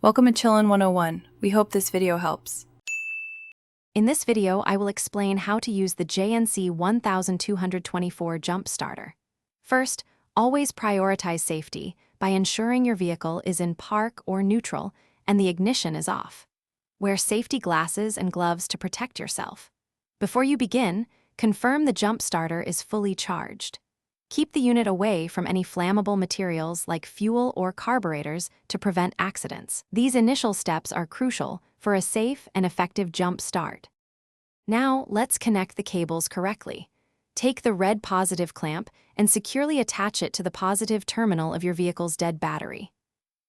Welcome to Chillin' 101. We hope this video helps. In this video, I will explain how to use the JNC1224 jump starter. First, always prioritize safety by ensuring your vehicle is in park or neutral and the ignition is off. Wear safety glasses and gloves to protect yourself. Before you begin, confirm the jump starter is fully charged. Keep the unit away from any flammable materials like fuel or carburetors to prevent accidents. These initial steps are crucial for a safe and effective jump start. Now, let's connect the cables correctly. Take the red positive clamp and securely attach it to the positive terminal of your vehicle's dead battery.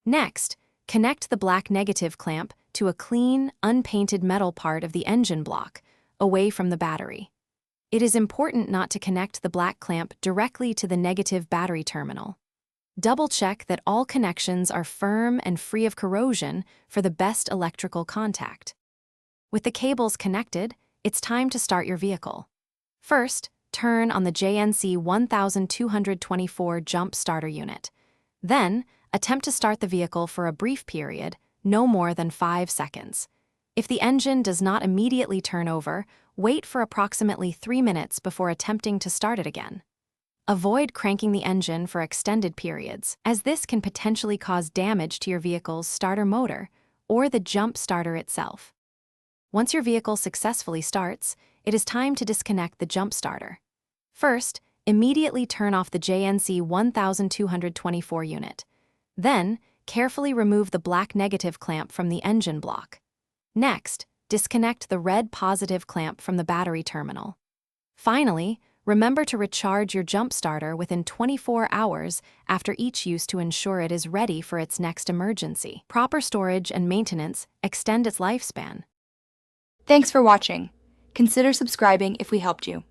Next, connect the black negative clamp to a clean, unpainted metal part of the engine block, away from the battery. It is important not to connect the black clamp directly to the negative battery terminal. Double-check that all connections are firm and free of corrosion for the best electrical contact. With the cables connected, it's time to start your vehicle. First, turn on the JNC1224 jump starter unit. Then, attempt to start the vehicle for a brief period, no more than 5 seconds. If the engine does not immediately turn over, wait for approximately 3 minutes before attempting to start it again. Avoid cranking the engine for extended periods, as this can potentially cause damage to your vehicle's starter motor or the jump starter itself. Once your vehicle successfully starts, it is time to disconnect the jump starter. First, immediately turn off the JNC1224 unit. Then, carefully remove the black negative clamp from the engine block. Next, disconnect the red positive clamp from the battery terminal. Finally, remember to recharge your jump starter within 24 hours after each use to ensure it is ready for its next emergency. Proper storage and maintenance extend its lifespan. Thanks for watching. Consider subscribing if we helped you.